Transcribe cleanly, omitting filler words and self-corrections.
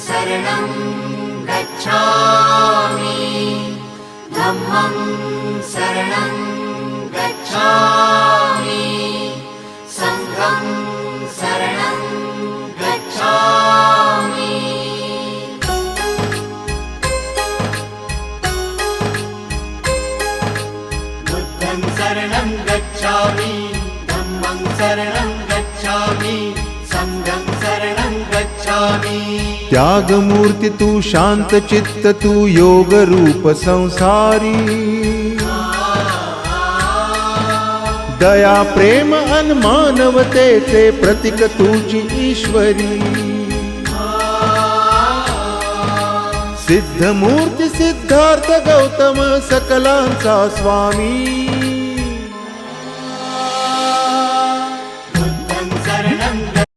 शरणं गच्छामि धम्मं शरणं गच्छामि संघं शरणं गच्छामि बुद्धं शरणं गच्छामि धम्मं शरणं गच्छामि संघं शरणं गच्छामि। त्यागमूर्ती तू शांत चित्त तू योग रूप संसारी दया प्रेम अन मानवतेचे प्रतीक तुझी ईश्वरी सिद्धमूर्ती सिद्धार्थ गौतम सकलांचा स्वामी